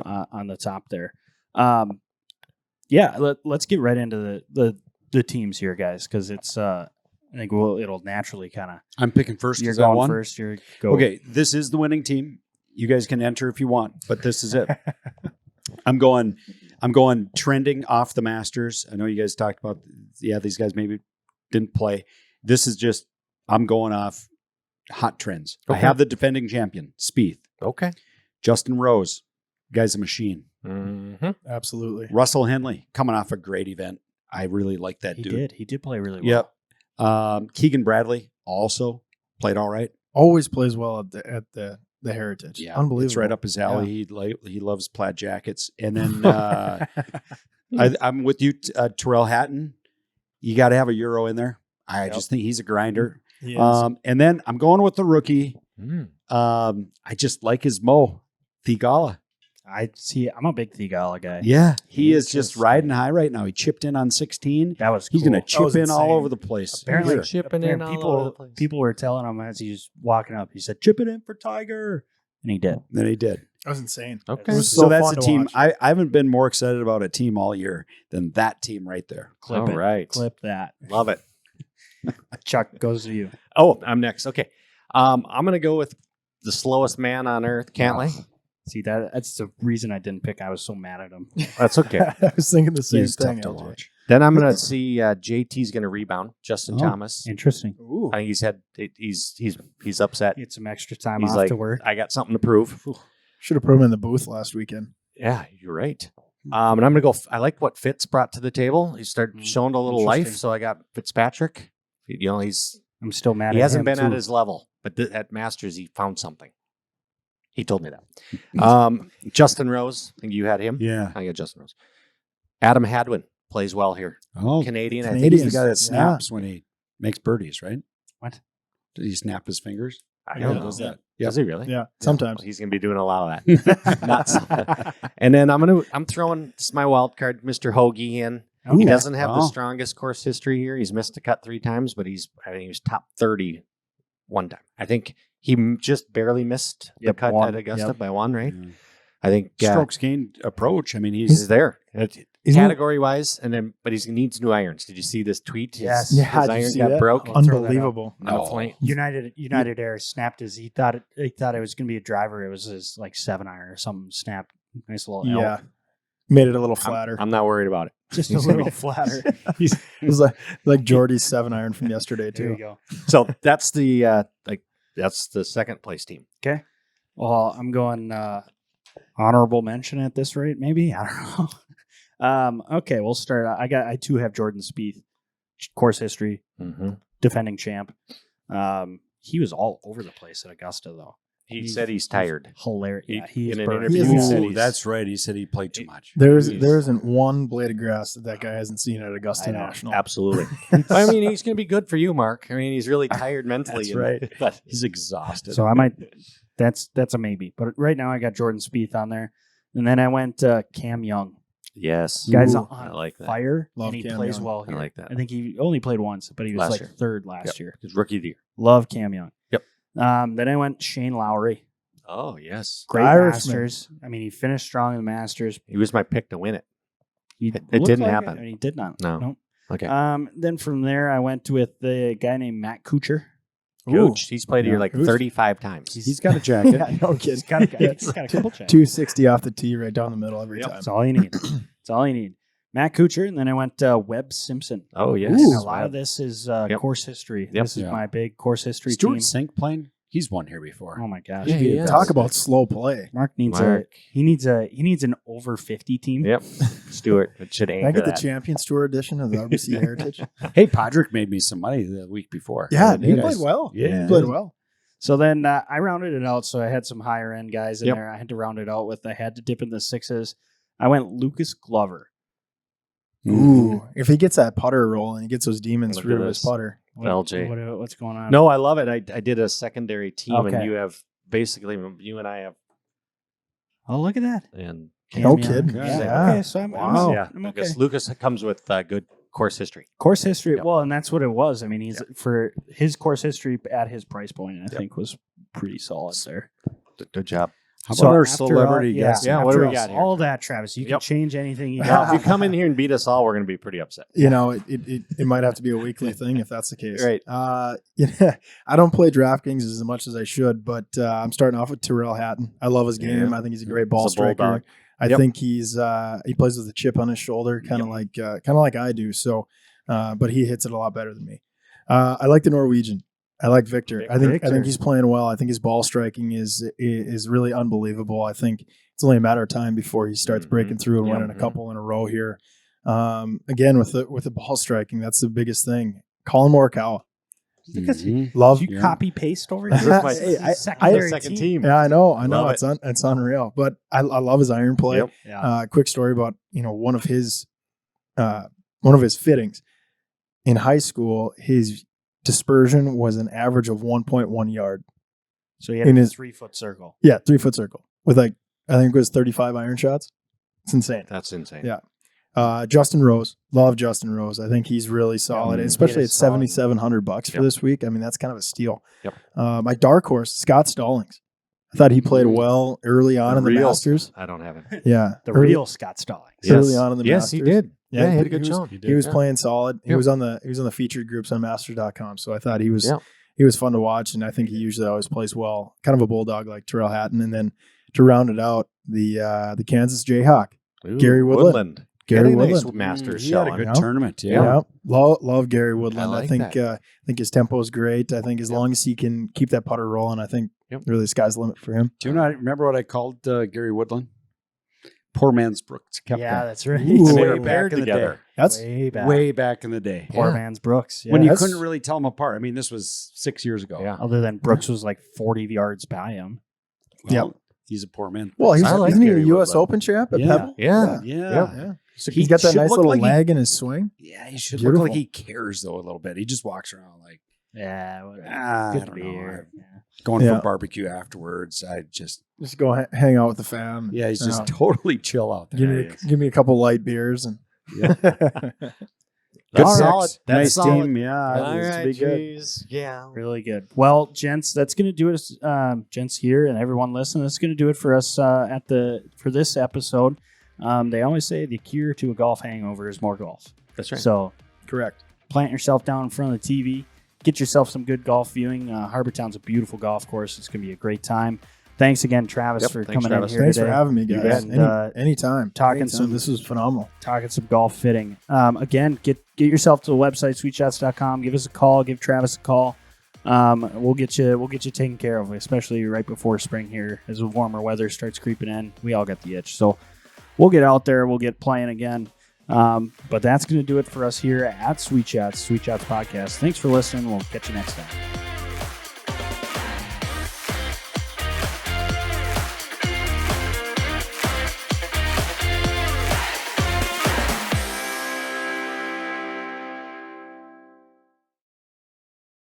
on the top there. Let's get right into the teams here, guys, because it's I think it'll naturally kind of I'm picking first. you're 'cause I going won. first. You're go Okay, this is the winning team. You guys can enter if you want, but this is it. I'm going trending off the Masters. I know you guys talked about, these guys maybe didn't play. This is just, I'm going off hot trends. I Okay. have the defending champion, Spieth. Okay. Justin Rose, guy's a machine. Mm-hmm. Absolutely. Russell Henley, coming off a great event. I really like that He dude. did play really well. Yep. Keegan Bradley also played all right. always plays well at the Heritage. Yeah, Unbelievable. It's right up his alley. He loves plaid jackets. And then I'm with you, Terrell Hatton. You got to have a Euro in there. I just think he's a grinder. He is. And then I'm going with the rookie. I just like his Mo Thigala. I'm a big Thigala guy. Yeah, he is just riding high right now. He chipped in on 16. That was He's cool. going to chip in all over the place. Apparently, Here. chipping in all over the place. people were telling him as he was walking up, he said, "Chip it in for Tiger," and he did. Then he did. That was insane. Okay. It was So so that's fun a to team. watch. I haven't been more excited about a team all year than that team right there. Clip All it. right. Clip that. Love it. Chuck goes to you. Oh, I'm next. Okay. I'm going to go with the slowest man on earth, Cantley. See, that's the reason I didn't pick. I was so mad at him. That's okay. I was thinking the same He's thing. tough to LJ. watch. Then I'm going to see JT's going to rebound. Justin Oh. Thomas. Interesting. Ooh. I think he's upset. Get some extra time He's off like, to work. I got something to prove. Should have put him in the booth last weekend. Yeah, you're right. And I'm going to go. I like what Fitz brought to the table. He started showing a little life. Interesting. So I got Fitzpatrick. I'm still mad. He at hasn't him been too. at his level, but at Masters he found something. He told me that. Justin Rose, I think you had him. Yeah. I got Justin Rose. Adam Hadwin plays well here. Oh, Canadian. I He's think the guy that Yeah. snaps when he makes birdies, right? What? Did he snap his fingers? I Yeah, don't he know. does that. Does he really? Yeah, sometimes. Well, he's going to be doing a lot of that. Nuts. And then I'm throwing, this is my wild card, Mr. Hoagie in. He Okay. doesn't have the Wow. strongest course history here. He's missed a cut 3 times, but I think he was top 30 one time. I think he just barely missed the Yep, cut one. at Augusta Yep. by 1, right? Yeah. I think Strokes gained approach. I mean, he's there. He's Category wise, but he needs new irons. Did you see this tweet? Yes. Yeah, his did you iron see got that? broke. I'll throw that Unbelievable. on a No. plane. United Air snapped his. He thought it was going to be a driver. It was his like 7-iron or something. Snapped. Nice little L. Yeah. Made it a little flatter. I'm not worried about it. Just a little flatter. it was like Jordy's 7-iron from yesterday There you too. go. So that's the that's the second place team. Okay. Well, I'm going honorable mention at this rate. Maybe I don't know. Okay, we'll start. I too have Jordan Spieth, course history, Mm-hmm. defending champ. He was all over the place at Augusta though. He said he's tired. Hilarious. He- Yeah, he is in an burned. interview, He he is- said Ooh, he's, that's right. He said he played too much. There He's- isn't one blade of grass that guy hasn't seen at Augusta I know. National. absolutely. I mean, he's going to be good for you, Mark. I mean, he's really tired mentally. That's right. But He's exhausted. So I might. That's a maybe. But right now I got Jordan Spieth on there, and then I went Cam Young. yes, Guy's Ooh, on I like that. fire, Love and he Cam plays Young. well I here. like that. I think he only played once, but he was Last like year. third last Yep. year. His rookie of the year. Love Cam Young. Yep. Then I went Shane Lowry. Oh yes, Great Irishman. Masters. I mean, he finished strong in the Masters. he was my pick to win it. He It looked didn't like happen. and he did not. No. Okay, Then from there, I went with the guy named Matt Kuchar. Coach, he's played here Yeah. like Who's- 35 times. He's got a jacket. Yeah, no kidding. He's got a couple checks. 260 off the tee right down the middle every time. That's all you need. That's all you need. Matt Kuchar, and then I went Webb Simpson. Oh yes, And a lot of this is Yep. course history. Yep. This is Yeah. my big course history Stuart team. Sink playing. He's won here before. Oh my gosh. Yeah, he is. Talk about slow play. Mark needs Mark. he needs an over 50 team. Yep, Stuart. It should Can I anchor get the that. Champions Tour edition of the RBC Heritage? Hey, Podrick made me some money the week before. Yeah, Did he you played guys- well. Yeah. He played well. So then I rounded it out. So I had some higher end guys in Yep. there. I had to round it out with. I had to dip in the sixes. I went Lucas Glover. Ooh, if he gets that putter roll and he gets those demons Look rid at of his this. putter. What's going on? No, I love it. I did a secondary team, Okay. and you have basically you and I have Oh, look at that. and No Cam Young. kidding. Yeah. Yeah. Okay, so I'm Wow. yeah, I'm okay. because Lucas comes with good course history. Course history. Yep. Well, and that's what it was. I mean, he's for his course history at his price point, I think was pretty solid there. Good job. How So about our after celebrity guest? Yeah, what do after we got here? all that, Travis, you can Yep. change anything you Now, got. if you come in here and beat us all, we're going to be pretty upset. You know, it might have to be a weekly thing if that's the case. Right. Yeah, I don't play DraftKings as much as I should, but I'm starting off with Terrell Hatton. I love his game. Yeah. I think he's a great ball He's a bulldog. striker. I Yep. think he plays with a chip on his shoulder, kind of like I do. So, but he hits it a lot better than me. I like the Norwegian. I like Victor. I think Victor. he's playing well. I think his ball striking is really unbelievable. I think it's only a matter of time before he starts Mhm. breaking through and Yep. winning a couple in a row here. Again with the ball striking, that's the biggest thing. Colin Morikawa. Because Love. you Yeah. copy paste over That's here. my Hey, I- second team. Yeah, I know. Love It's unreal. But I love his iron play. Yep. Yeah. Quick story about one of his fittings in high school. His dispersion was an average of 1.1 yard. So he had in a his- 3-foot circle. Yeah, 3-foot circle with I think it was 35 iron shots. It's insane. That's insane. Yeah. Justin Rose, love Justin Rose. I think he's really solid, Yeah, especially he at is solid. $7,700 for Yep. this week. I mean, that's kind of a steal. Yep. My dark horse, Scott Stallings. I thought he played well early on in the real- Masters. I don't have it. Yeah, The early, real Scott Stallings. Early on in the yes, he Masters. did. Yeah, he had a good was, showing. He was Yeah. playing solid. He Yep. was on the featured groups on Masters.com. So I thought he was Yep. he was fun to watch, and I think he usually always plays well. Kind of a bulldog like Terrell Hatton, and then to round it out, the Kansas Jayhawk, Ooh, Gary Woodland. Gary Gary nice Woodland. Masters He had a showing. good Yeah. tournament. Yeah, Yeah. love Gary Woodland. I like think that. his tempo is great. I think as long as he can keep that putter rolling, I think Yep. really the sky's the limit for him. Do you remember what I called Gary Woodland? Poor man's Brooks. Yeah, that's right. Ooh. Way They were back paired in the day. together. That's way back. Way back in the day. Poor Yeah. man's Brooks. Yeah. When you that's- couldn't really tell them apart. I mean, this was 6 years ago. Yeah. Other than Brooks was like 40 yards by him. Well, he's a poor man. well, I like isn't he a Gary U.S. Woodland. Open champ at Yeah. Pebble? Yeah. Yeah. Yeah. So He he's got that should nice look little like he- leg in his swing. Yeah, he should Beautiful. look like he cares though a little bit. He just walks around like Yeah. Whatever. I Good don't know. beer. Yeah. Going Yeah. for barbecue afterwards. I just Just go hang out with the fam. he's just Yeah. totally chill out there. Give me a couple light beers and Yeah. That's All right. solid. That's nice solid. team. Yeah, All it's right, be good. geez. Yeah. Really good. Well, gents, that's going to do it. Gents here and everyone listening, that's going to do it for us for this episode. They always say the cure to a golf hangover is more golf. That's right. So correct. plant yourself down in front of the TV, get yourself some good golf viewing. Harbour Town's a beautiful golf course. It's going to be a great time. Thanks again, Travis, Yep, for thanks, coming Travis. in here Thanks today. for having me, You guys. bet. Anytime. Talking Anytime. some- This was phenomenal. Talking some golf fitting. Again, get yourself to the website, sweetshots.com. Give us a call. Give Travis a call. We'll get you taken care of, especially right before spring here as the warmer weather starts creeping in. We all got the itch. So we'll get out there. We'll get playing again. But that's going to do it for us here at Sweet Shots Podcast. Thanks for listening. We'll catch you next time.